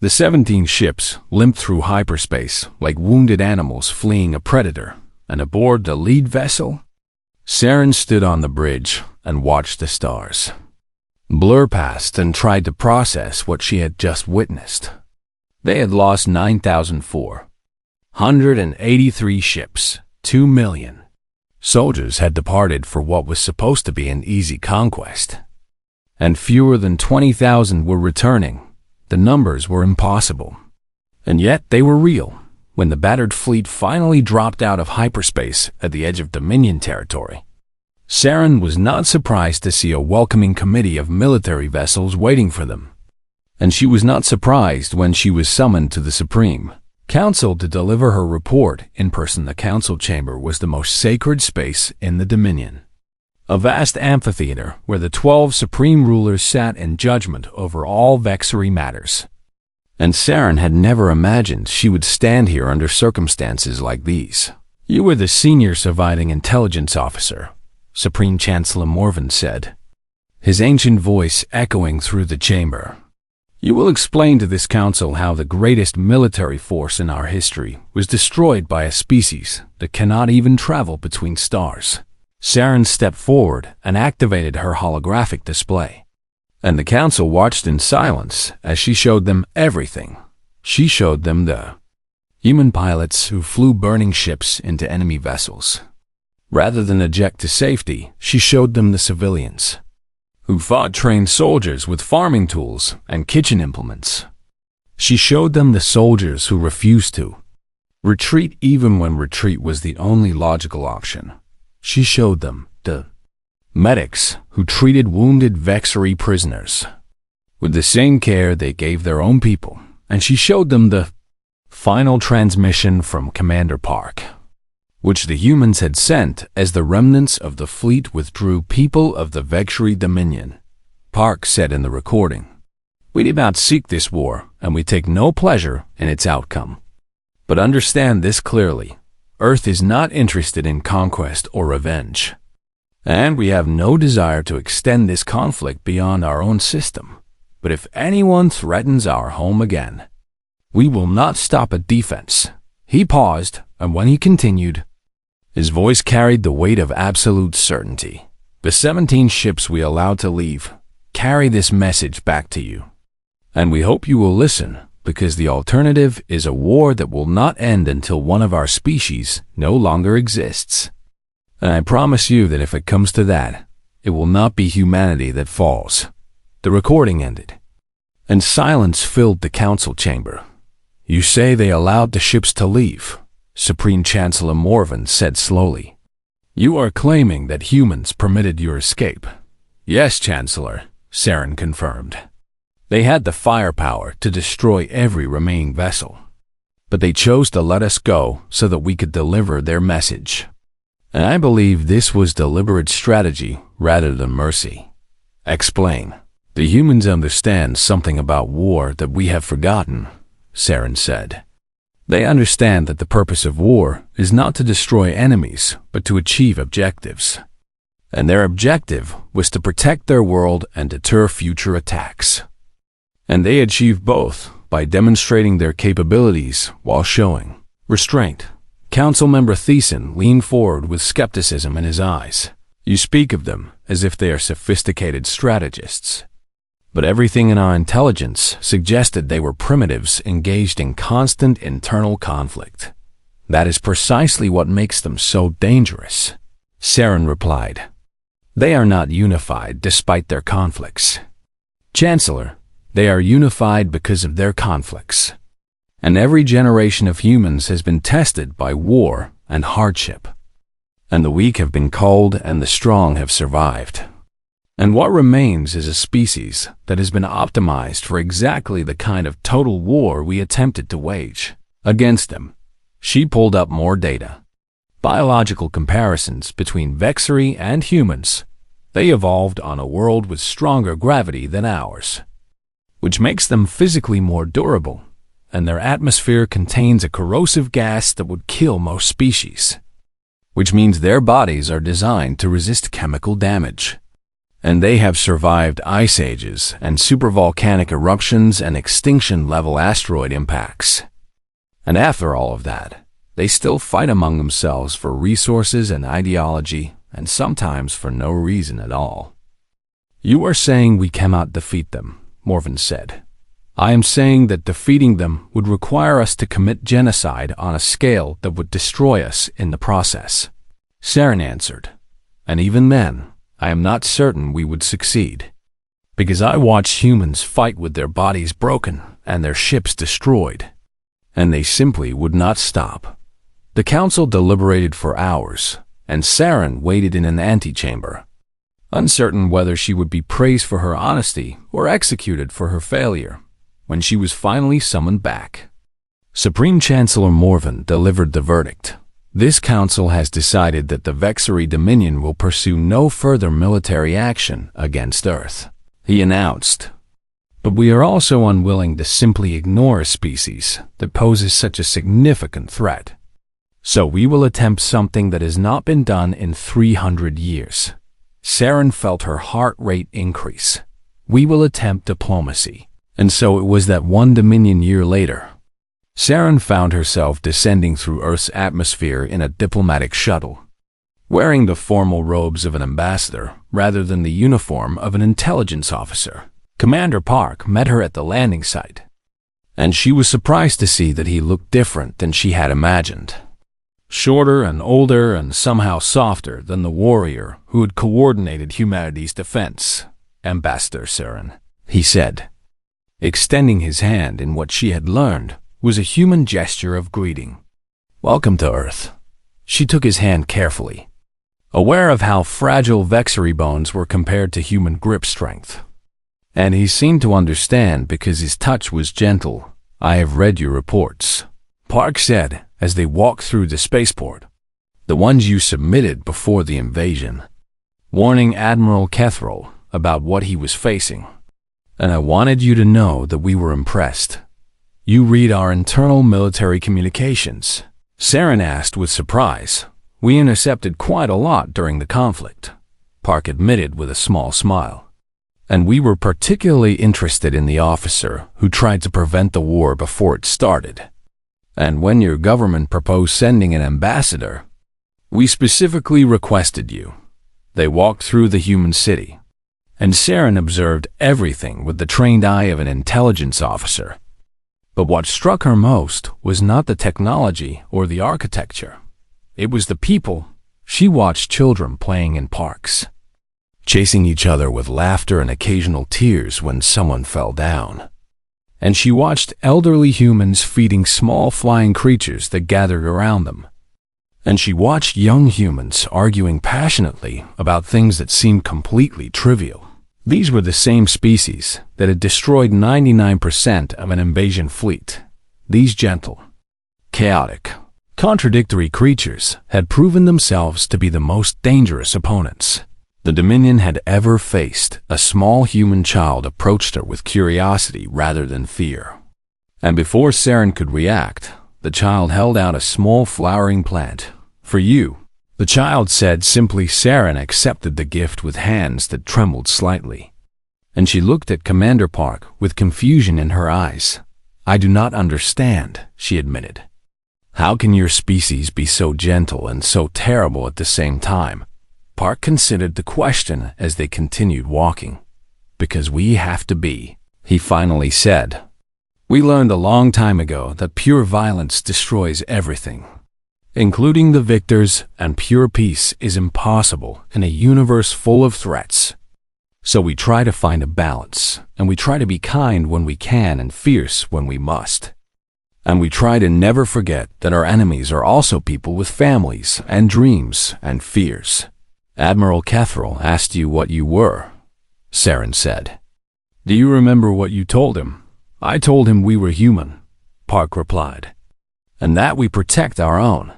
The 17 ships limped through hyperspace like wounded animals fleeing a predator, and aboard the lead vessel, Saren stood on the bridge and watched the stars blur past and tried to process what she had just witnessed. They had lost 9,483 ships, 2 million. Soldiers had departed for what was supposed to be an easy conquest, and fewer than 20,000 were returning. The numbers were impossible, and yet they were real. When the battered fleet finally dropped out of hyperspace at the edge of Dominion territory, Saren was not surprised to see a welcoming committee of military vessels waiting for them. And she was not surprised when she was summoned to the Supreme Council to deliver her report in person. The council chamber was the most sacred space in the Dominion, a vast amphitheater where the 12 supreme rulers sat in judgment over all vexury matters. And Saren had never imagined she would stand here under circumstances like these. "You were the senior surviving intelligence officer," Supreme Chancellor Morven said, his ancient voice echoing through the chamber. "You will explain to this council how the greatest military force in our history was destroyed by a species that cannot even travel between stars." Saren stepped forward and activated her holographic display, and the council watched in silence as she showed them everything. She showed them the human pilots who flew burning ships into enemy vessels. Rather than eject to safety, she showed them the civilians who fought trained soldiers with farming tools and kitchen implements. She showed them the soldiers who refused to retreat even when retreat was the only logical option. She showed them the medics who treated wounded vexury prisoners with the same care they gave their own people. And she showed them the final transmission from Commander Park, which the humans had sent as the remnants of the fleet withdrew. "People of the Vexury Dominion," Park said in the recording, "we did not seek this war, and we take no pleasure in its outcome. But understand this clearly. Earth is not interested in conquest or revenge, and we have no desire to extend this conflict beyond our own system. But if anyone threatens our home again, we will not stop at defense." He paused, and when he continued, his voice carried the weight of absolute certainty. "The 17 ships we allowed to leave carry this message back to you. And we hope you will listen, because the alternative is a war that will not end until one of our species no longer exists. And I promise you that if it comes to that, it will not be humanity that falls." The recording ended, and silence filled the council chamber. "You say they allowed the ships to leave," Supreme Chancellor Morven said slowly. "You are claiming that humans permitted your escape." "Yes, Chancellor," Saren confirmed. "They had the firepower to destroy every remaining vessel, but they chose to let us go so that we could deliver their message. And I believe this was deliberate strategy rather than mercy." "Explain." "The humans understand something about war that we have forgotten," Saren said. "They understand that the purpose of war is not to destroy enemies, but to achieve objectives. And their objective was to protect their world and deter future attacks. And they achieved both by demonstrating their capabilities while showing restraint." Councilmember Thiessen leaned forward with skepticism in his eyes. "You speak of them as if they are sophisticated strategists. But everything in our intelligence suggested they were primitives engaged in constant internal conflict. That is precisely what makes them so dangerous," Saren replied. "They are not unified despite their conflicts, Chancellor. They are unified because of their conflicts. And every generation of humans has been tested by war and hardship. And the weak have been culled and the strong have survived. And what remains is a species that has been optimized for exactly the kind of total war we attempted to wage against them." She pulled up more data. Biological comparisons between Vexury and humans. They evolved on a world with stronger gravity than ours, which makes them physically more durable, and their atmosphere contains a corrosive gas that would kill most species, which means their bodies are designed to resist chemical damage. And they have survived ice ages and supervolcanic eruptions and extinction-level asteroid impacts. And after all of that, they still fight among themselves for resources and ideology, and sometimes for no reason at all. You are saying we cannot defeat them, Morven said. I am saying that defeating them would require us to commit genocide on a scale that would destroy us in the process. Saren answered. And even then, I am not certain we would succeed. Because I watched humans fight with their bodies broken and their ships destroyed. And they simply would not stop. The council deliberated for hours, and Saren waited in an antechamber, uncertain whether she would be praised for her honesty or executed for her failure, when she was finally summoned back. Supreme Chancellor Morven delivered the verdict. This council has decided that the Vexery Dominion will pursue no further military action against Earth, he announced. But we are also unwilling to simply ignore a species that poses such a significant threat. So we will attempt something that has not been done in 300 years. Saren felt her heart rate increase. We will attempt diplomacy. And so it was that one Dominion year later, Saren found herself descending through Earth's atmosphere in a diplomatic shuttle, wearing the formal robes of an ambassador rather than the uniform of an intelligence officer. Commander Park met her at the landing site, and she was surprised to see that he looked different than she had imagined. Shorter and older and somehow softer than the warrior who had coordinated humanity's defense, Ambassador Saren, he said. Extending his hand in what she had learned was a human gesture of greeting. Welcome to Earth. She took his hand carefully, aware of how fragile Vexery bones were compared to human grip strength. And he seemed to understand because his touch was gentle. I have read your reports, Park said as they walked through the spaceport. The ones you submitted before the invasion, warning Admiral Kethrel about what he was facing. And I wanted you to know that we were impressed. You read our internal military communications? Saren asked with surprise. We intercepted quite a lot during the conflict, Park admitted with a small smile. And we were particularly interested in the officer who tried to prevent the war before it started. And when your government proposed sending an ambassador, we specifically requested you. They walked through the human city, and Saren observed everything with the trained eye of an intelligence officer. But what struck her most was not the technology or the architecture. It was the people. She watched children playing in parks, chasing each other with laughter and occasional tears when someone fell down. And she watched elderly humans feeding small flying creatures that gathered around them. And she watched young humans arguing passionately about things that seemed completely trivial. These were the same species that had destroyed 99% of an invasion fleet. These gentle, chaotic, contradictory creatures had proven themselves to be the most dangerous opponents the Dominion had ever faced. A small human child approached her with curiosity rather than fear. And before Saren could react, the child held out a small flowering plant. For you, the child said simply. Saren accepted the gift with hands that trembled slightly. And she looked at Commander Park with confusion in her eyes. I do not understand, she admitted. How can your species be so gentle and so terrible at the same time? Park considered the question as they continued walking. Because we have to be, he finally said. We learned a long time ago that pure violence destroys everything, including the victors, and pure peace is impossible in a universe full of threats. So we try to find a balance, and we try to be kind when we can and fierce when we must. And we try to never forget that our enemies are also people with families and dreams and fears. Admiral Kethrel asked you what you were, Saren said. Do you remember what you told him? I told him we were human, Park replied, and that we protect our own.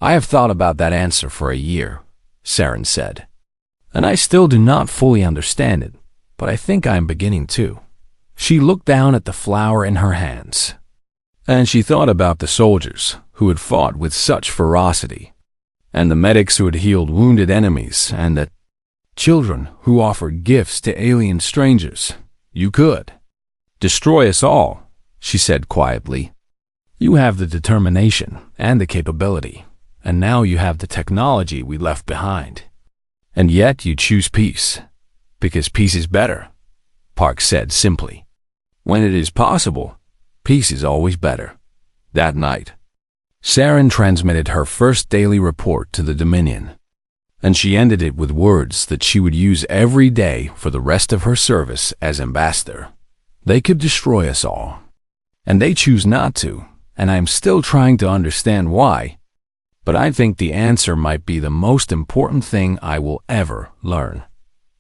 I have thought about that answer for a year, Saren said, and I still do not fully understand it, but I think I am beginning to. She looked down at the flower in her hands, and she thought about the soldiers who had fought with such ferocity, and the medics who had healed wounded enemies, and that Children who offered gifts to alien strangers. You could destroy us all, she said quietly. You have the determination and the capability, and now you have the technology we left behind. And yet you choose peace, because peace is better, Park said simply. When it is possible, peace is always better. That night, Saren transmitted her first daily report to the Dominion, and she ended it with words that she would use every day for the rest of her service as ambassador. They could destroy us all, and they choose not to, and I am still trying to understand why, but I think the answer might be the most important thing I will ever learn.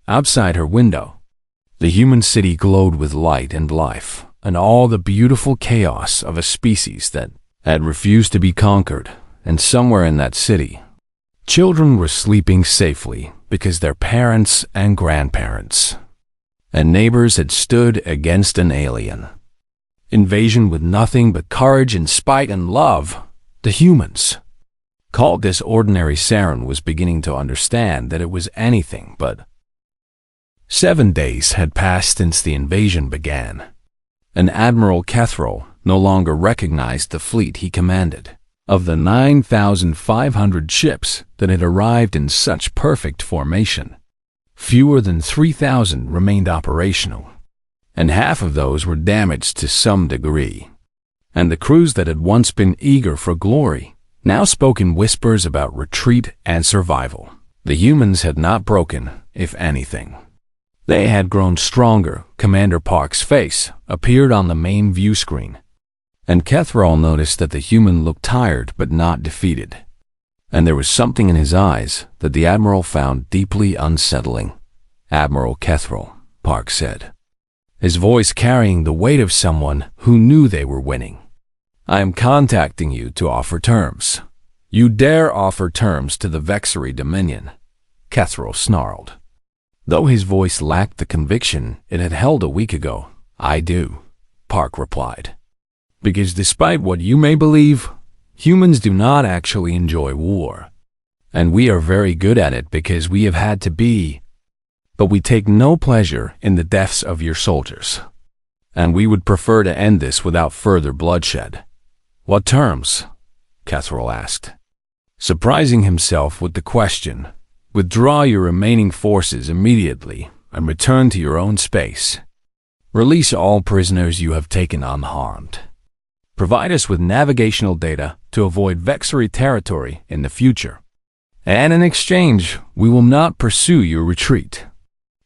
Outside her window, the human city glowed with light and life, and all the beautiful chaos of a species that had refused to be conquered, and somewhere in that city, children were sleeping safely because their parents and grandparents and neighbors had stood against an alien invasion with nothing but courage and spite and love. The humans called this ordinary Saren was beginning to understand that it was anything but. 7 days had passed since the invasion began, and Admiral Kethrol no longer recognized the fleet he commanded. Of the 9,500 ships that had arrived in such perfect formation, fewer than 3,000 remained operational, and half of those were damaged to some degree. And the crews that had once been eager for glory now spoke in whispers about retreat and survival. The humans had not broken, if anything. They had grown stronger. Commander Park's face appeared on the main view screen, and Kethrol noticed that the human looked tired but not defeated. And there was something in his eyes that the Admiral found deeply unsettling. Admiral Kethrol, Park said, his voice carrying the weight of someone who knew they were winning. I am contacting you to offer terms. You dare offer terms to the Vexery Dominion, Kethrol snarled. Though his voice lacked the conviction it had held a week ago. I do, Park replied. Because despite what you may believe, humans do not actually enjoy war. And we are very good at it because we have had to be. But we take no pleasure in the deaths of your soldiers. And we would prefer to end this without further bloodshed. What terms? Kethrol asked, surprising himself with the question. Withdraw your remaining forces immediately and return to your own space. Release all prisoners you have taken unharmed. Provide us with navigational data to avoid Vexery territory in the future. And in exchange, we will not pursue your retreat.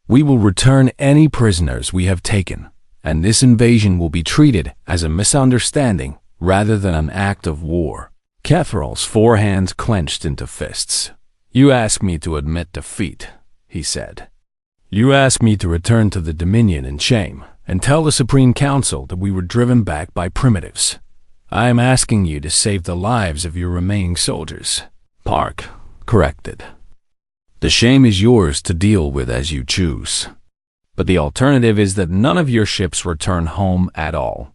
We will return any prisoners we have taken, and this invasion will be treated as a misunderstanding rather than an act of war. Kethrol's four hands clenched into fists. You ask me to admit defeat, he said. You ask me to return to the Dominion in shame and tell the Supreme Council that we were driven back by primitives. I am asking you to save the lives of your remaining soldiers, Park corrected. The shame is yours to deal with as you choose. But the alternative is that none of your ships return home at all.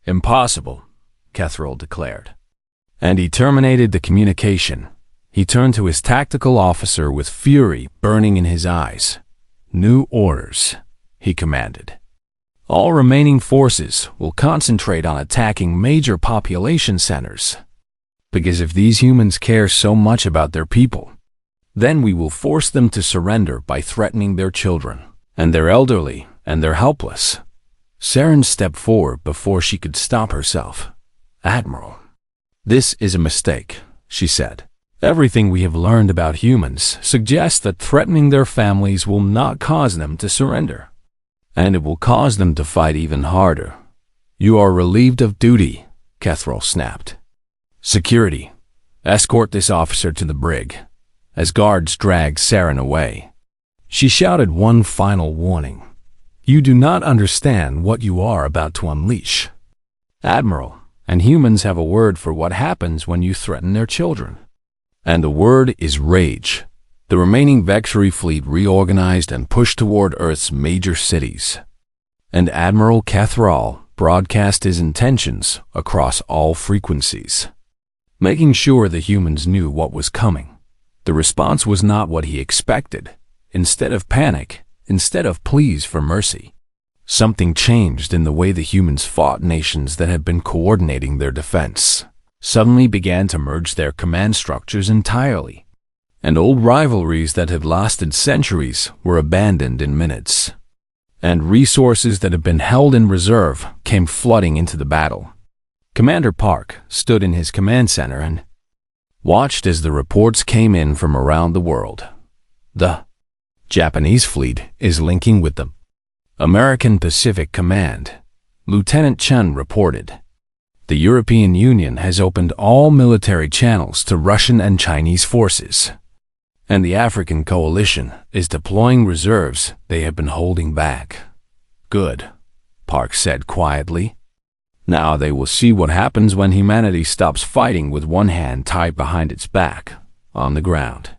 Impossible, Kethrol declared. And he terminated the communication. He turned to his tactical officer with fury burning in his eyes. New orders, he commanded. All remaining forces will concentrate on attacking major population centers. Because if these humans care so much about their people, then we will force them to surrender by threatening their children, and their elderly, and their helpless. Saren stepped forward before she could stop herself. Admiral, this is a mistake, she said. Everything we have learned about humans suggests that threatening their families will not cause them to surrender, and it will cause them to fight even harder. You are relieved of duty, Kethrol snapped. Security, escort this officer to the brig, as guards dragged Saren away. She shouted one final warning. You do not understand what you are about to unleash. Admiral, and humans have a word for what happens when you threaten their children. And the word is rage. The remaining Vexery fleet reorganized and pushed toward Earth's major cities. And Admiral Kethrol broadcast his intentions across all frequencies, making sure the humans knew what was coming. The response was not what he expected. instead of panic, instead of pleas for mercy. Something changed in the way the humans fought. Nations that had been coordinating their defense suddenly began to merge their command structures entirely, and old rivalries that had lasted centuries were abandoned in minutes, and resources that had been held in reserve came flooding into the battle. Commander Park stood in his command center and watched as the reports came in from around the world. The Japanese fleet is linking with the American Pacific Command, Lieutenant Chen reported. The European Union has opened all military channels to Russian and Chinese forces, and the African coalition is deploying reserves they have been holding back. Good, Park said quietly. Now they will see what happens when humanity stops fighting with one hand tied behind its back, on the ground.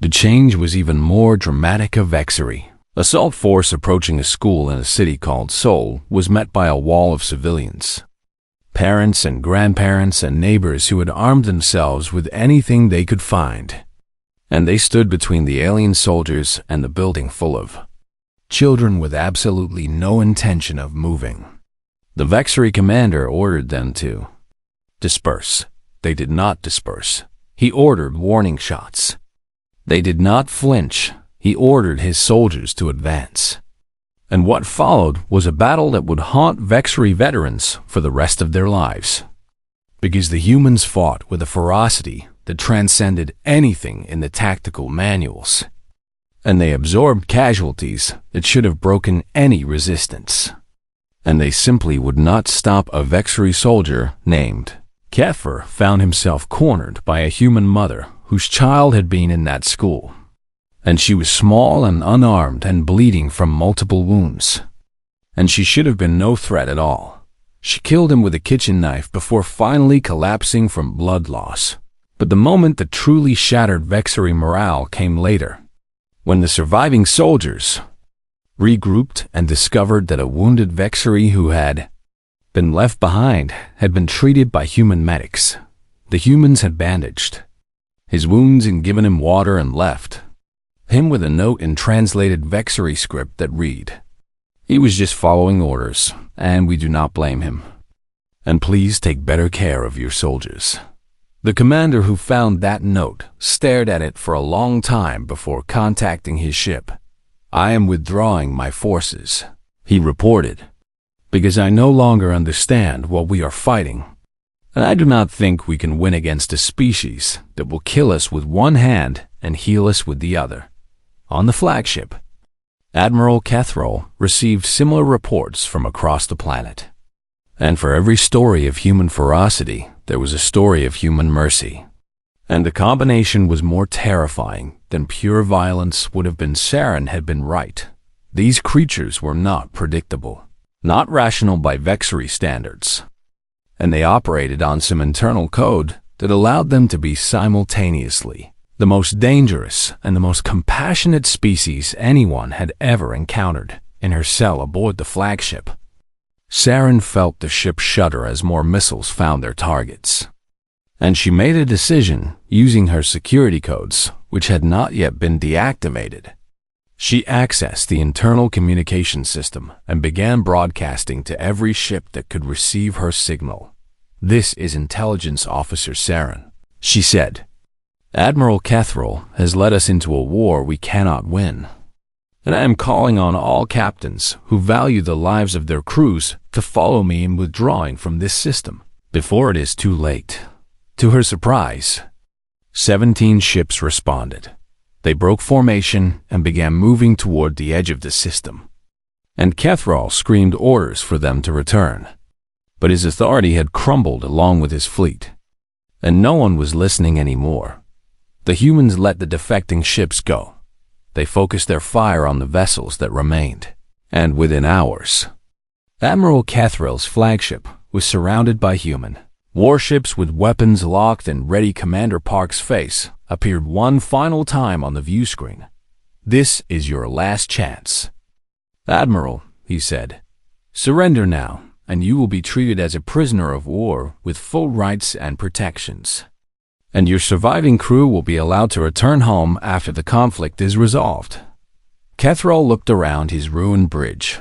The change was even more dramatic. A Vexery assault force approaching a school in a city called Seoul was met by a wall of civilians. Parents and grandparents and neighbors who had armed themselves with anything they could find. And they stood between the alien soldiers and the building full of children with absolutely no intention of moving. The Vexery commander ordered them to disperse. They did not disperse. He ordered warning shots. They did not flinch. He ordered his soldiers to advance. And what followed was a battle that would haunt Vexery veterans for the rest of their lives. Because the humans fought with a ferocity that transcended anything in the tactical manuals. And they absorbed casualties that should have broken any resistance. And they simply would not stop. A Vexery soldier named Kefir found himself cornered by a human mother whose child had been in that school. And she was small and unarmed and bleeding from multiple wounds. And she should have been no threat at all. She killed him with a kitchen knife before finally collapsing from blood loss. But the moment that truly shattered Vexery morale came later, when the surviving soldiers regrouped and discovered that a wounded Vexery who had been left behind had been treated by human medics. The humans had bandaged his wounds and given him water and left him with a note in translated Vexery script that read, "He was just following orders, and we do not blame him. And please take better care of your soldiers." The commander who found that note stared at it for a long time before contacting his ship. "I am withdrawing my forces," he reported, "because I no longer understand what we are fighting. And I do not think we can win against a species that will kill us with one hand and heal us with the other." On the flagship, Admiral Catherall received similar reports from across the planet. And for every story of human ferocity, there was a story of human mercy. And the combination was more terrifying than pure violence would have been. Saren had been right. These creatures were not predictable, not rational by Vexery standards. And they operated on some internal code that allowed them to be simultaneously the most dangerous and the most compassionate species anyone had ever encountered. In her cell aboard the flagship, Saren felt the ship shudder as more missiles found their targets. And she made a decision using her security codes, which had not yet been deactivated. She accessed the internal communication system and began broadcasting to every ship that could receive her signal. "This is Intelligence Officer Saren," she said. "Admiral Catherall has led us into a war we cannot win. And I am calling on all captains who value the lives of their crews to follow me in withdrawing from this system before it is too late." To her surprise, 17 ships responded. They broke formation and began moving toward the edge of the system. And Catherall screamed orders for them to return. But his authority had crumbled along with his fleet. And no one was listening anymore. The humans let the defecting ships go. They focused their fire on the vessels that remained. And within hours, Admiral Catherall's flagship was surrounded by human warships with weapons locked and ready. Commander Park's face appeared one final time on the view screen. "This is your last chance." "Admiral," he said, "surrender now, and you will be treated as a prisoner of war with full rights and protections. And your surviving crew will be allowed to return home after the conflict is resolved." Kethral looked around his ruined bridge,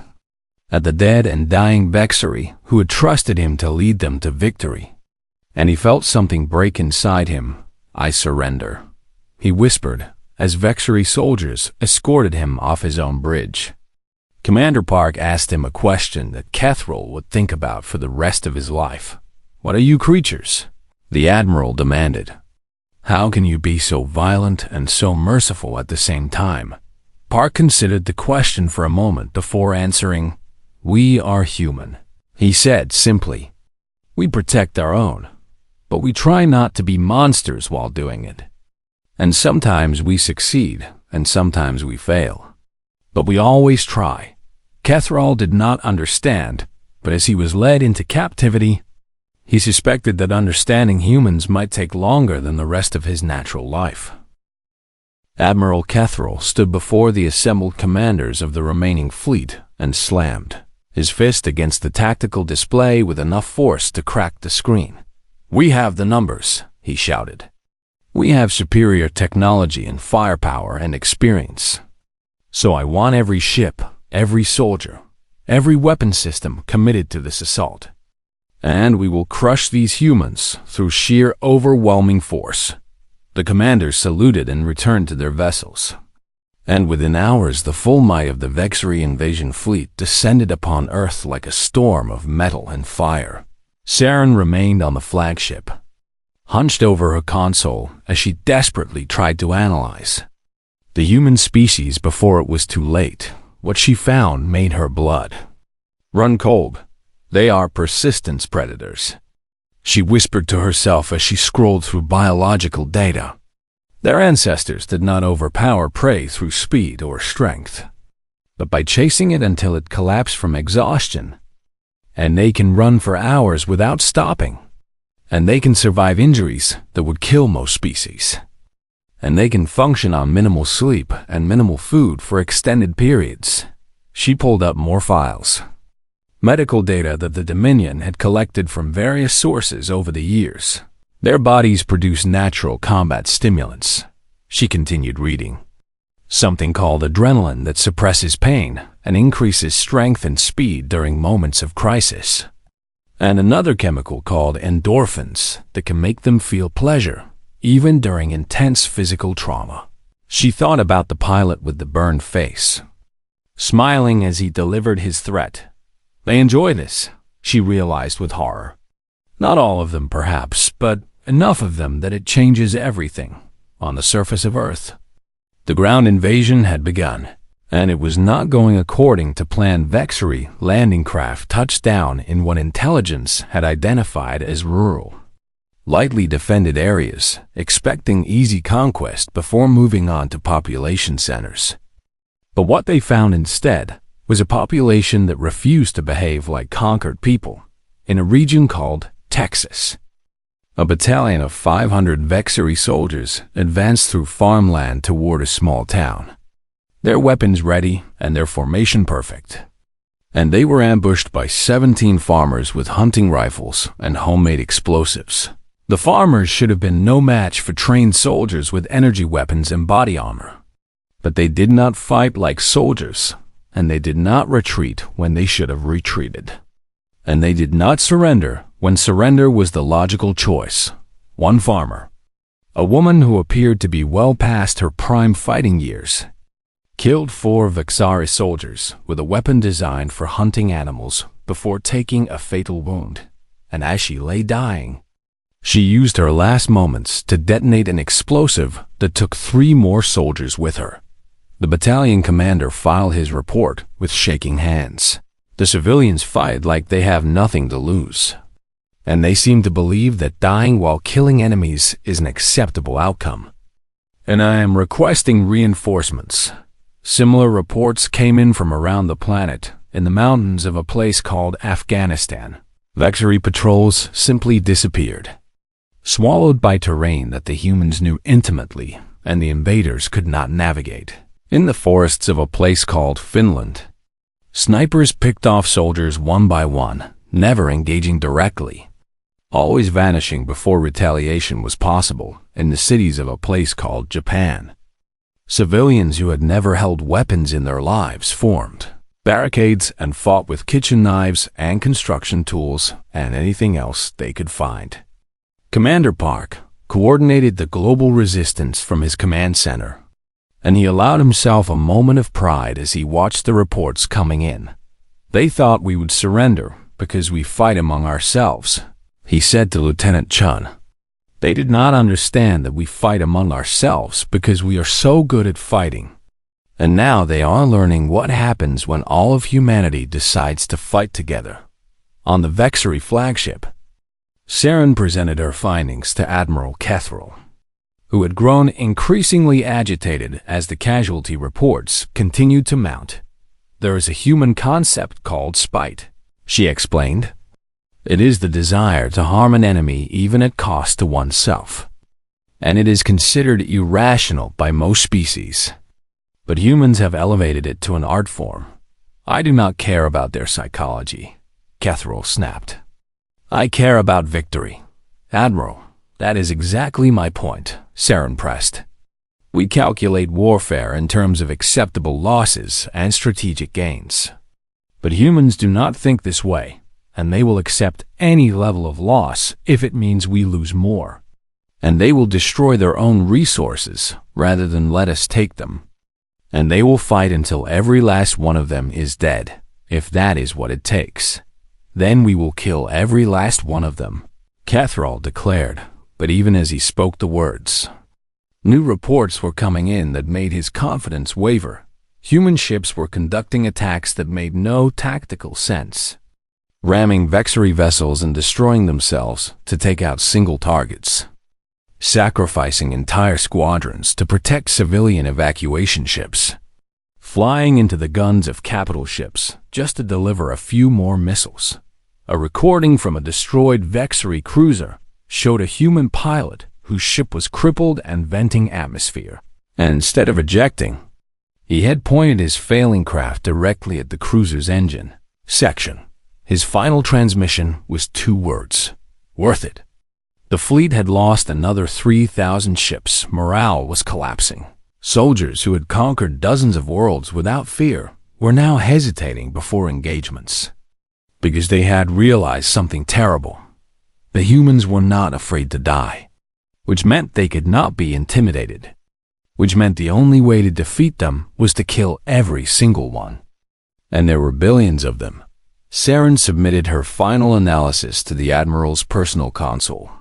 at the dead and dying Vexery who had trusted him to lead them to victory. And he felt something break inside him. "I surrender," he whispered, as Vexery soldiers escorted him off his own bridge. Commander Park asked him a question that Kethral would think about for the rest of his life. "What are you creatures?" the Admiral demanded. "How can you be so violent and so merciful at the same time?" Park considered the question for a moment before answering. "We are human," he said simply. "We protect our own, but we try not to be monsters while doing it. And sometimes we succeed, and sometimes we fail. But we always try." Kethral did not understand, but as he was led into captivity, he suspected that understanding humans might take longer than the rest of his natural life. Admiral Kethral stood before the assembled commanders of the remaining fleet and slammed his fist against the tactical display with enough force to crack the screen. "We have the numbers," he shouted. "We have superior technology and firepower and experience. So I want every ship, every soldier, every weapon system committed to this assault. And we will crush these humans through sheer overwhelming force." The commanders saluted and returned to their vessels. And within hours the full might of the Vexery invasion fleet descended upon Earth like a storm of metal and fire. Saren remained on the flagship, hunched over her console as she desperately tried to analyze the human species before it was too late. What she found made her blood run cold. "They are persistence predators," she whispered to herself as she scrolled through biological data. Their ancestors did not overpower prey through speed or strength, but by chasing it until it collapsed from exhaustion. And they can run for hours without stopping. And they can survive injuries that would kill most species. And they can function on minimal sleep and minimal food for extended periods. She pulled up more files. Medical data that the Dominion had collected from various sources over the years. Their bodies produce natural combat stimulants. She continued reading. Something called adrenaline that suppresses pain and increases strength and speed during moments of crisis. And another chemical called endorphins that can make them feel pleasure, even during intense physical trauma. She thought about the pilot with the burned face, smiling as he delivered his threat. They enjoy this, she realized with horror. Not all of them, perhaps, but enough of them that it changes everything on the surface of Earth. The ground invasion had begun, and it was not going according to plan. Vexery landing craft touched down in what intelligence had identified as rural, lightly defended areas, expecting easy conquest before moving on to population centers. But what they found instead was a population that refused to behave like conquered people in a region called Texas. A battalion of 500 Vexery soldiers advanced through farmland toward a small town, their weapons ready and their formation perfect. And they were ambushed by 17 farmers with hunting rifles and homemade explosives. The farmers should have been no match for trained soldiers with energy weapons and body armor. But they did not fight like soldiers, and they did not retreat when they should have retreated. And they did not surrender when surrender was the logical choice. One farmer, a woman who appeared to be well past her prime fighting years, killed 4 Vexery soldiers with a weapon designed for hunting animals before taking a fatal wound. And as she lay dying, she used her last moments to detonate an explosive that took 3 more soldiers with her. The battalion commander filed his report with shaking hands. The civilians fight like they have nothing to lose, and they seem to believe that dying while killing enemies is an acceptable outcome. And I am requesting reinforcements. Similar reports came in from around the planet, in the mountains of a place called Afghanistan. Vexery patrols simply disappeared, swallowed by terrain that the humans knew intimately and the invaders could not navigate. In the forests of a place called Finland, snipers picked off soldiers one by one, never engaging directly, always vanishing before retaliation was possible. In the cities of a place called Japan, Civilians who had never held weapons in their lives formed barricades and fought with kitchen knives and construction tools and anything else they could find. Commander Park coordinated the global resistance from his command center, and he allowed himself a moment of pride as he watched the reports coming in. They thought we would surrender because we fight among ourselves, he said to Lieutenant Chun. They did not understand that we fight among ourselves because we are so good at fighting. And now they are learning what happens when all of humanity decides to fight together. On the Vexery flagship, Saren presented her findings to Admiral Kethril, who had grown increasingly agitated as the casualty reports continued to mount. There is a human concept called spite, she explained. It is the desire to harm an enemy even at cost to oneself, and it is considered irrational by most species. But humans have elevated it to an art form. I do not care about their psychology, Kethril snapped. I care about victory. Admiral, that is exactly my point, Saren pressed. We calculate warfare in terms of acceptable losses and strategic gains. But humans do not think this way, and they will accept any level of loss if it means we lose more. And they will destroy their own resources rather than let us take them. And they will fight until every last one of them is dead, if that is what it takes. Then we will kill every last one of them, Kethril declared, but even as he spoke the words, new reports were coming in that made his confidence waver. Human ships were conducting attacks that made no tactical sense, ramming Vexery vessels and destroying themselves to take out single targets, sacrificing entire squadrons to protect civilian evacuation ships, flying into the guns of capital ships just to deliver a few more missiles. A recording from a destroyed Vexery cruiser showed a human pilot whose ship was crippled and venting atmosphere, and instead of ejecting, he had pointed his failing craft directly at the cruiser's engine section. His final transmission was 2 words: worth it. The fleet had lost another 3,000 ships. Morale was collapsing. Soldiers who had conquered dozens of worlds without fear were now hesitating before engagements, because they had realized something terrible. The humans were not afraid to die, which meant they could not be intimidated, which meant the only way to defeat them was to kill every single one. And there were billions of them. Saren submitted her final analysis to the Admiral's personal console,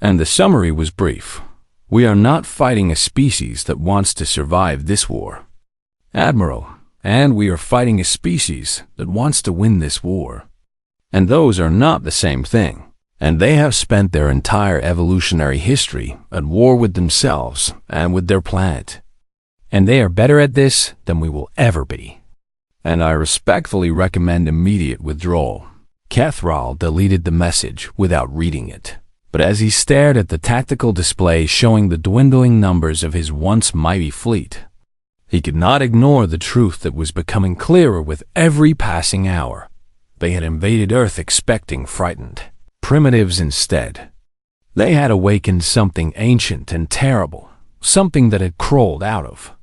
and the summary was brief. We are not fighting a species that wants to survive this war, Admiral, and we are fighting a species that wants to win this war. And those are not the same thing. And they have spent their entire evolutionary history at war with themselves and with their planet. And they are better at this than we will ever be. And I respectfully recommend immediate withdrawal. Kethril deleted the message without reading it. But as he stared at the tactical display showing the dwindling numbers of his once mighty fleet, he could not ignore the truth that was becoming clearer with every passing hour. They had invaded Earth expecting frightened primitives instead. They had awakened something ancient and terrible, something that had crawled out of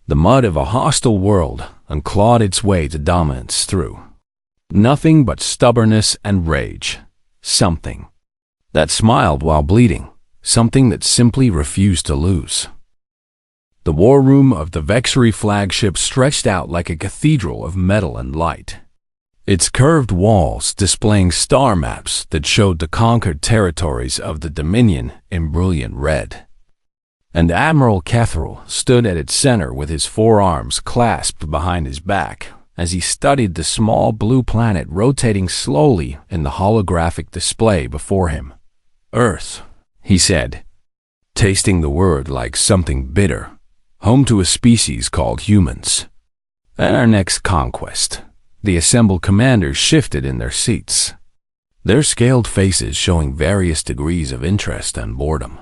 the mud of a hostile world and clawed its way to dominance through nothing but stubbornness and rage. Something that smiled while bleeding, something that simply refused to lose. The war room of the Vexery flagship stretched out like a cathedral of metal and light, its curved walls displaying star maps that showed the conquered territories of the Dominion in brilliant red. And Admiral Kethril stood at its center with his forearms clasped behind his back as he studied the small blue planet rotating slowly in the holographic display before him. Earth, he said, tasting the word like something bitter, home to a species called humans. And our next conquest. The assembled commanders shifted in their seats, their scaled faces showing various degrees of interest and boredom,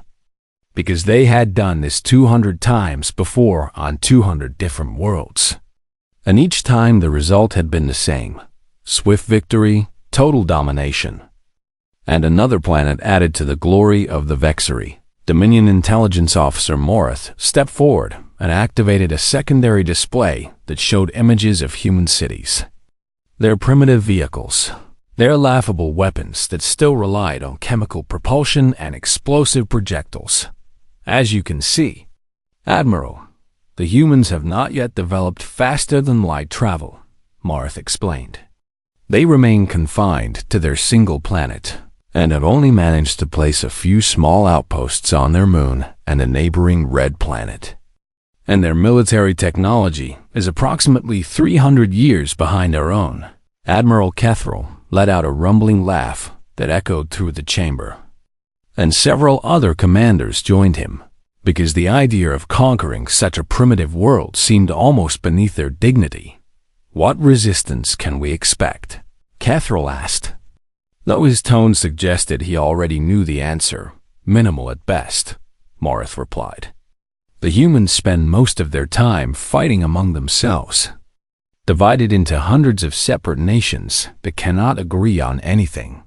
because they had done this 200 times before on 200 different worlds. And each time the result had been the same: swift victory, total domination. And another planet added to the glory of the Vexery. Dominion Intelligence Officer Morith stepped forward and activated a secondary display that showed images of human cities. Their primitive vehicles, their laughable weapons that still relied on chemical propulsion and explosive projectiles. As you can see, Admiral, the humans have not yet developed faster-than-light travel, Marth explained. They remain confined to their single planet and have only managed to place a few small outposts on their moon and a neighboring red planet. And their military technology is approximately 300 years behind our own. Admiral Kethril let out a rumbling laugh that echoed through the chamber. And several other commanders joined him, because the idea of conquering such a primitive world seemed almost beneath their dignity. What resistance can we expect? Kethril asked. Though his tone suggested he already knew the answer, minimal at best, Marth replied. The humans spend most of their time fighting among themselves, divided into hundreds of separate nations that cannot agree on anything.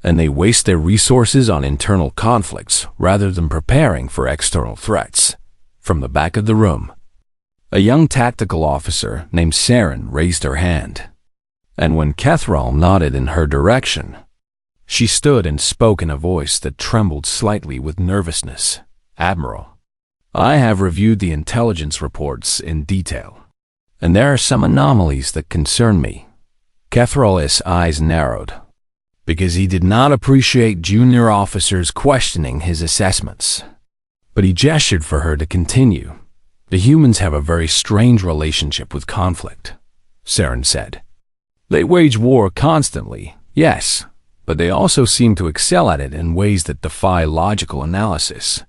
And they waste their resources on internal conflicts rather than preparing for external threats. From the back of the room, a young tactical officer named Saren raised her hand. And when Kethril nodded in her direction, she stood and spoke in a voice that trembled slightly with nervousness. Admiral, I have reviewed the intelligence reports in detail, and there are some anomalies that concern me. Kethril's eyes narrowed, because he did not appreciate junior officers questioning his assessments. But he gestured for her to continue. The humans have a very strange relationship with conflict, Saren said. They wage war constantly, yes, but they also seem to excel at it in ways that defy logical analysis.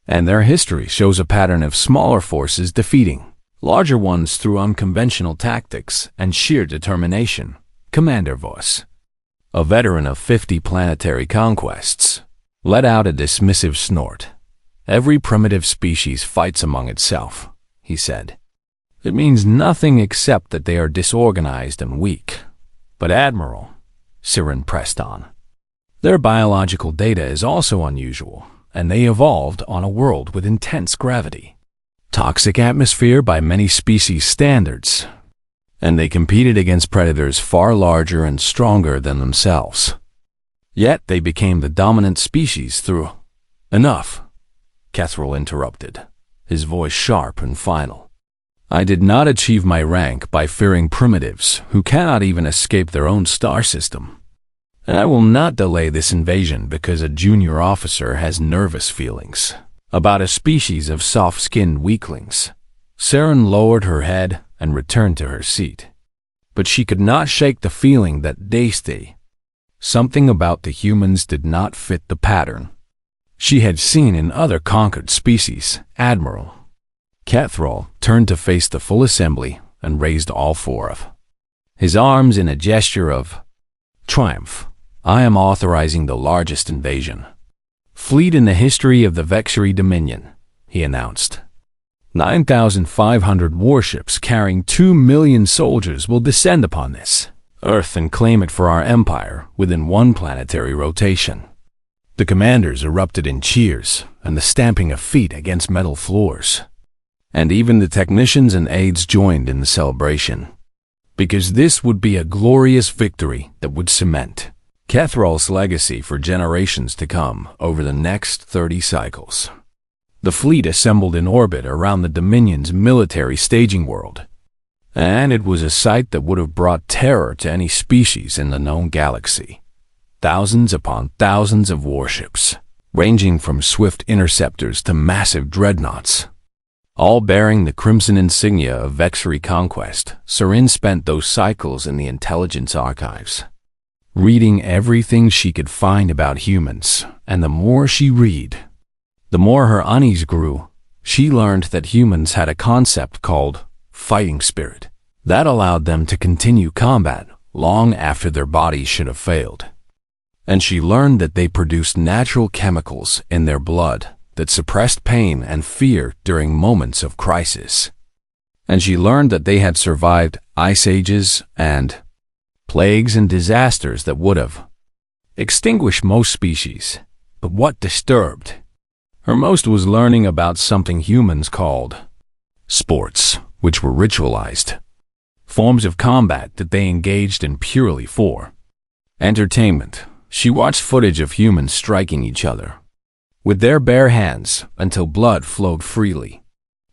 And their history shows a pattern of smaller forces defeating larger ones through unconventional tactics and sheer determination. Commander Voss, a veteran of 50 planetary conquests, let out a dismissive snort. Every primitive species fights among itself, he said. It means nothing except that they are disorganized and weak. But Admiral, Saren pressed on, their biological data is also unusual, and they evolved on a world with intense gravity, toxic atmosphere by many species standards, and they competed against predators far larger and stronger than themselves. Yet they became the dominant species through... Enough, Kethril interrupted, his voice sharp and final. I did not achieve my rank by fearing primitives who cannot even escape their own star system. And I will not delay this invasion because a junior officer has nervous feelings about a species of soft-skinned weaklings. Saren lowered her head and returned to her seat. But she could not shake the feeling that Daisy, something about the humans did not fit the pattern she had seen in other conquered species. Admiral, Kethril turned to face the full assembly and raised all four of his arms in a gesture of triumph. I am authorizing the largest invasion fleet in the history of the Vexury Dominion, he announced. 9,500 warships carrying 2 million soldiers will descend upon this Earth and claim it for our empire within one planetary rotation. The commanders erupted in cheers and the stamping of feet against metal floors. And even the technicians and aides joined in the celebration, because this would be a glorious victory that would cement Kethril's legacy for generations to come over the next 30 cycles. The fleet assembled in orbit around the Dominion's military staging world, and it was a sight that would have brought terror to any species in the known galaxy. Thousands upon thousands of warships, ranging from swift interceptors to massive dreadnoughts, all bearing the crimson insignia of Vexury conquest. Saren spent those cycles in the intelligence archives, reading everything she could find about humans, and the more she read, the more her unease grew. She learned that humans had a concept called fighting spirit that allowed them to continue combat long after their bodies should have failed. And she learned that they produced natural chemicals in their blood that suppressed pain and fear during moments of crisis. And she learned that they had survived ice ages and plagues and disasters that would have extinguished most species. But what disturbed her most was learning about something humans called sports, which were ritualized, forms of combat that they engaged in purely for entertainment. She watched footage of humans striking each other with their bare hands until blood flowed freely,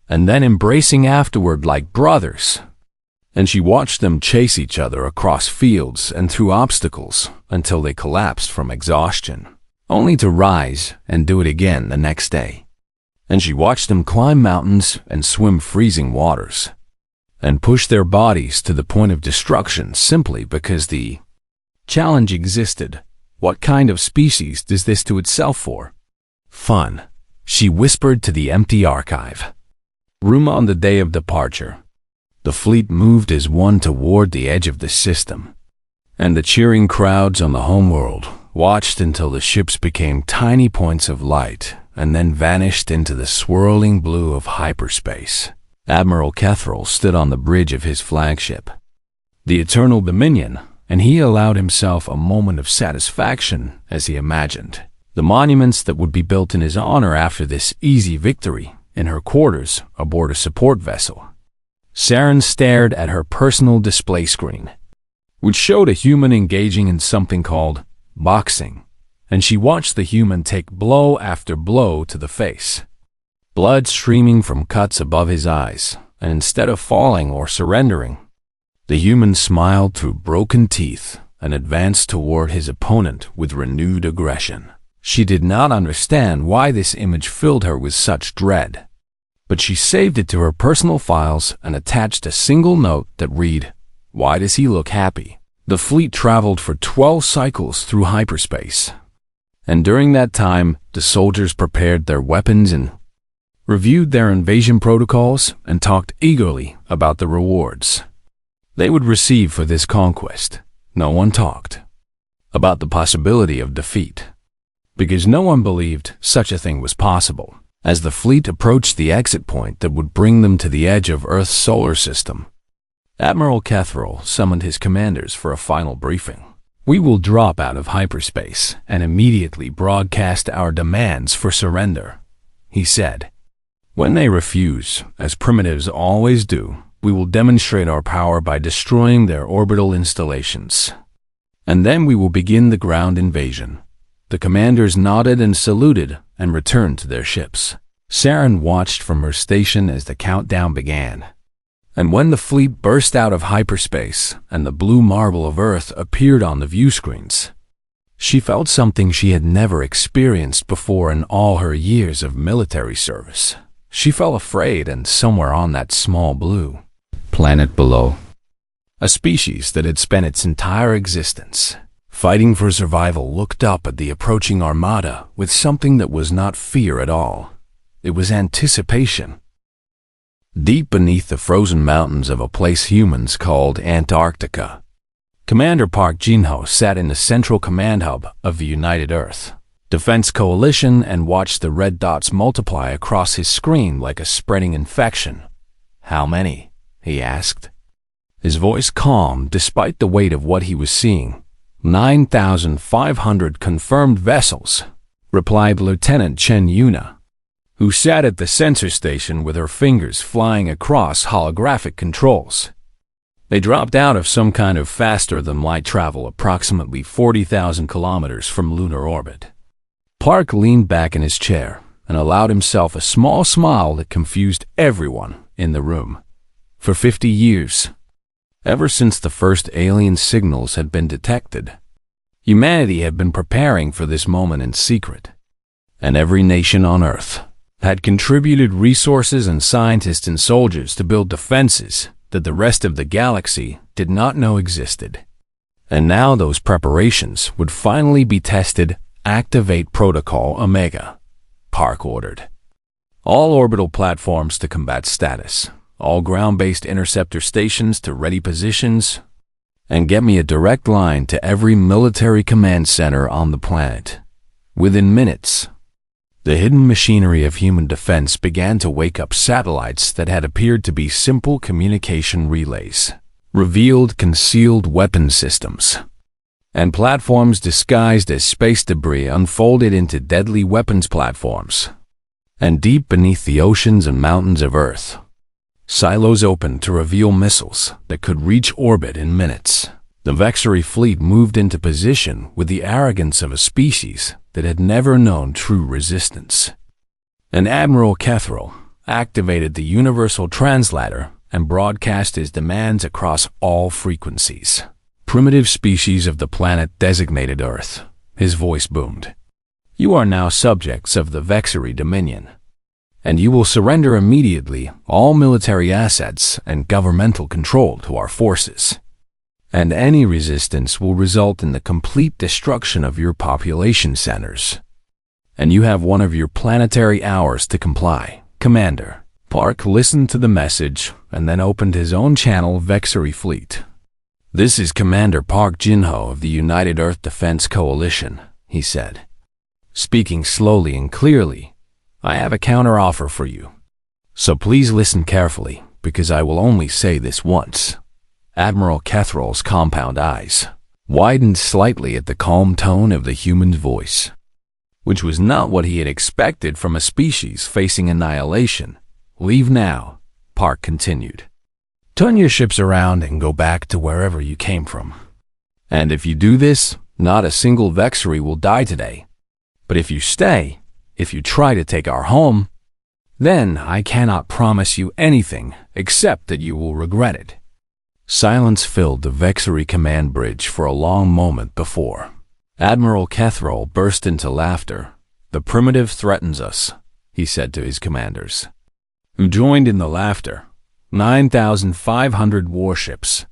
and then embracing afterward like brothers. And she watched them chase each other across fields and through obstacles until they collapsed from exhaustion, only to rise and do it again the next day. And she watched them climb mountains and swim freezing waters, and push their bodies to the point of destruction simply because the challenge existed. What kind of species does this to itself for fun? She whispered to the empty archive room on the day of departure. The fleet moved as one toward the edge of the system, and the cheering crowds on the homeworld watched until the ships became tiny points of light and then vanished into the swirling blue of hyperspace. Admiral Kethril stood on the bridge of his flagship, the Eternal Dominion, and he allowed himself a moment of satisfaction as he imagined the monuments that would be built in his honor after this easy victory in her quarters aboard a support vessel. Saren stared at her personal display screen, which showed a human engaging in something called boxing, and she watched the human take blow after blow to the face, blood streaming from cuts above his eyes, and instead of falling or surrendering, the human smiled through broken teeth and advanced toward his opponent with renewed aggression. She did not understand why this image filled her with such dread, but she saved it to her personal files and attached a single note that read, "Why does he look happy?" The fleet traveled for 12 cycles through hyperspace, and during that time, the soldiers prepared their weapons and reviewed their invasion protocols and talked eagerly about the rewards they would receive for this conquest. No one talked about the possibility of defeat, because no one believed such a thing was possible. As the fleet approached the exit point that would bring them to the edge of Earth's solar system, Admiral Kethril summoned his commanders for a final briefing. "We will drop out of hyperspace and immediately broadcast our demands for surrender," he said. "When they refuse, as primitives always do, we will demonstrate our power by destroying their orbital installations. And then we will begin the ground invasion." The commanders nodded and saluted and returned to their ships. Saren watched from her station as the countdown began. And when the fleet burst out of hyperspace and the blue marble of Earth appeared on the view screens, she felt something she had never experienced before in all her years of military service. She felt afraid, and somewhere on that small blue planet below, a species that had spent its entire existence fighting for survival looked up at the approaching armada with something that was not fear at all. It was anticipation. Deep beneath the frozen mountains of a place humans called Antarctica, Commander Park Jin-ho sat in the central command hub of the United Earth Defense Coalition and watched the red dots multiply across his screen like a spreading infection. "How many?" he asked, his voice calm despite the weight of what he was seeing. 9,500 confirmed vessels, replied Lieutenant Chen Yuna, who sat at the sensor station with her fingers flying across holographic controls. They dropped out of some kind of faster-than-light travel approximately 40,000 kilometers from lunar orbit. Park leaned back in his chair and allowed himself a small smile that confused everyone in the room. For 50 years, ever since the first alien signals had been detected, humanity had been preparing for this moment in secret, and every nation on Earth had contributed resources and scientists and soldiers to build defenses that the rest of the galaxy did not know existed. And now those preparations would finally be tested. "Activate Protocol Omega," Park ordered. "All orbital platforms to combat status. All ground-based interceptor stations to ready positions, and get me a direct line to every military command center on the planet." Within minutes, the hidden machinery of human defense began to wake up. Satellites that had appeared to be simple communication relays revealed concealed weapon systems, and platforms disguised as space debris unfolded into deadly weapons platforms. And deep beneath the oceans and mountains of Earth, Silos opened to reveal missiles that could reach orbit in minutes. The Vexery fleet moved into position with the arrogance of a species that had never known true resistance. And Admiral Kethril activated the Universal Translator and broadcast his demands across all frequencies. Primitive species of the planet designated Earth, his voice boomed. You are now subjects of the Vexery Dominion, and you will surrender immediately all military assets and governmental control to our forces. And any resistance will result in the complete destruction of your population centers. And you have one of your planetary hours to comply, Commander. Park listened to the message and then opened his own channel, Vexery Fleet. This is Commander Park Jinho of the United Earth Defense Coalition, he said. Speaking slowly and clearly, I have a counteroffer for you. So please listen carefully, because I will only say this once. Admiral Kethril's compound eyes widened slightly at the calm tone of the human's voice, which was not what he had expected from a species facing annihilation. Leave now, Park continued. Turn your ships around and go back to wherever you came from. And if you do this, not a single Vexery will die today. But if you stay, if you try to take our home, then I cannot promise you anything except that you will regret it. Silence filled the Vexery command bridge for a long moment before Admiral Kethril burst into laughter. The primitive threatens us, he said to his commanders, who joined in the laughter. 9,500 warships.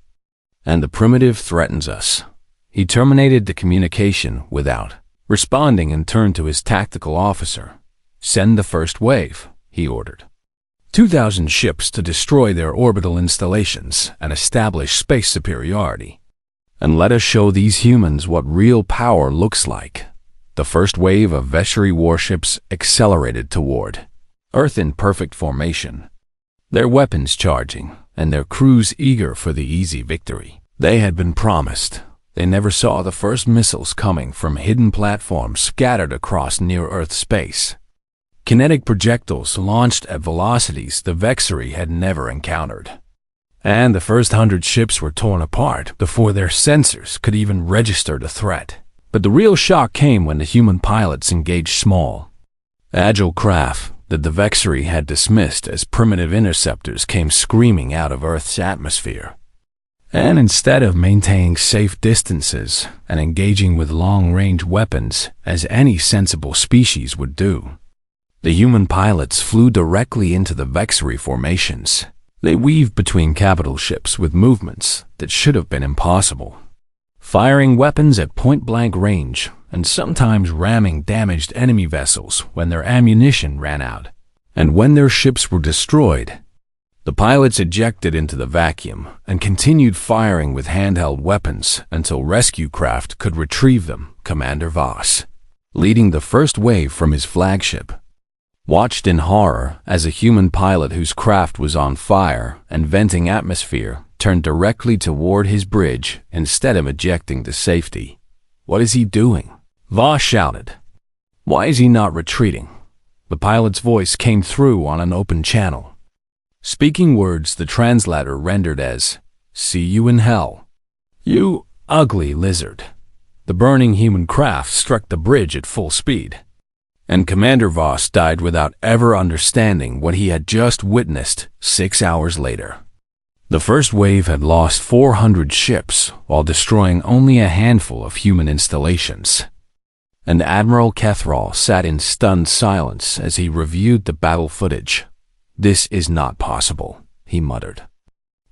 And the primitive threatens us. He terminated the communication without responding and turned to his tactical officer. Send the first wave, he ordered. 2,000 ships to destroy their orbital installations and establish space superiority. And let us show these humans what real power looks like. The first wave of Vexery warships accelerated toward Earth in perfect formation, their weapons charging and their crews eager for the easy victory they had been promised. They never saw the first missiles coming from hidden platforms scattered across near-Earth space. Kinetic projectiles launched at velocities the Vexery had never encountered. And the first 100 ships were torn apart before their sensors could even register the threat. But the real shock came when the human pilots engaged small, agile craft that the Vexery had dismissed as primitive interceptors came screaming out of Earth's atmosphere. And instead of maintaining safe distances and engaging with long-range weapons as any sensible species would do, the human pilots flew directly into the Vexery formations. They weaved between capital ships with movements that should have been impossible, firing weapons at point-blank range and sometimes ramming damaged enemy vessels when their ammunition ran out. And when their ships were destroyed, the pilots ejected into the vacuum and continued firing with handheld weapons until rescue craft could retrieve them. Commander Voss, leading the first wave from his flagship, watched in horror as a human pilot whose craft was on fire and venting atmosphere turned directly toward his bridge instead of ejecting to safety. What is he doing? Voss shouted. Why is he not retreating? The pilot's voice came through on an open channel, speaking words the translator rendered as, "See you in hell, you ugly lizard." The burning human craft struck the bridge at full speed, and Commander Voss died without ever understanding what he had just witnessed 6 hours later. The first wave had lost 400 ships while destroying only a handful of human installations. And Admiral Kethril sat in stunned silence as he reviewed the battle footage. This is not possible, he muttered.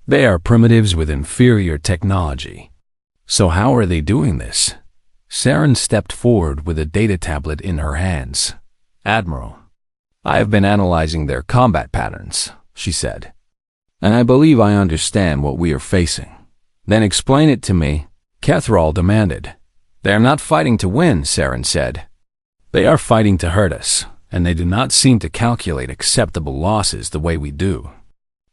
They are primitives with inferior technology. So how are they doing this? Saren stepped forward with a data tablet in her hands. Admiral, I have been analyzing their combat patterns, she said, and I believe I understand what we are facing. Then explain it to me, Kethril demanded. They are not fighting to win, Saren said. They are fighting to hurt us, and they do not seem to calculate acceptable losses the way we do.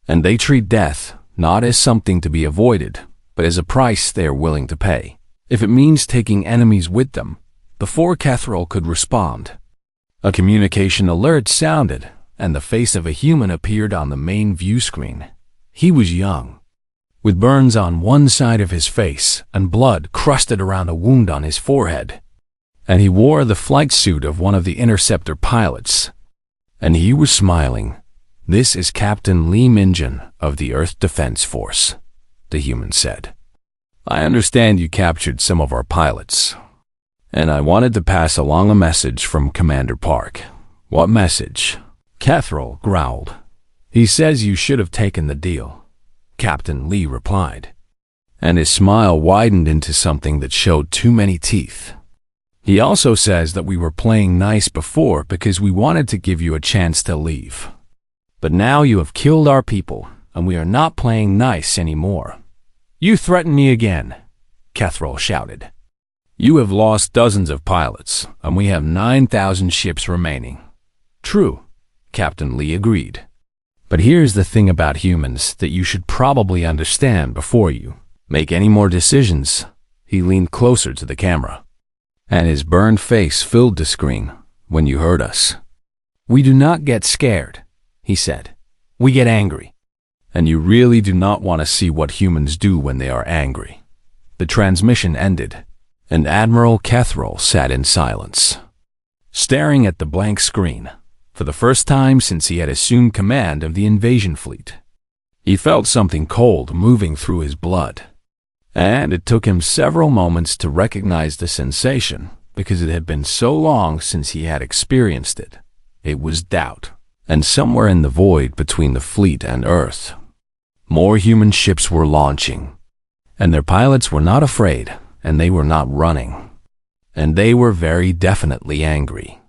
And they treat death not as something to be avoided, but as a price they are willing to pay, if it means taking enemies with them. Before Kethril could respond, a communication alert sounded, and the face of a human appeared on the main view screen. He was young, with burns on one side of his face and blood crusted around a wound on his forehead. And he wore the flight suit of one of the interceptor pilots. And he was smiling. "This is Captain Lee Minjin of the Earth Defense Force," the human said. "I understand you captured some of our pilots, and I wanted to pass along a message from Commander Park." "What message?" Catherall growled. "He says you should have taken the deal," Captain Lee replied, and his smile widened into something that showed too many teeth. "He also says that we were playing nice before because we wanted to give you a chance to leave. But now you have killed our people, and we are not playing nice anymore." "You threaten me again," Catherall shouted. "You have lost dozens of pilots, and we have 9,000 ships remaining." "True," Captain Lee agreed. "But here's the thing about humans that you should probably understand before you make any more decisions." He leaned closer to the camera, and his burned face filled the screen. "When you hurt us, we do not get scared," he said. "We get angry. And you really do not want to see what humans do when they are angry." The transmission ended, and Admiral Catherall sat in silence, staring at the blank screen. For the first time since he had assumed command of the invasion fleet, he felt something cold moving through his blood. And it took him several moments to recognize the sensation, because it had been so long since he had experienced it. It was doubt. And somewhere in the void between the fleet and Earth, more human ships were launching. And their pilots were not afraid, and they were not running. And they were very definitely angry.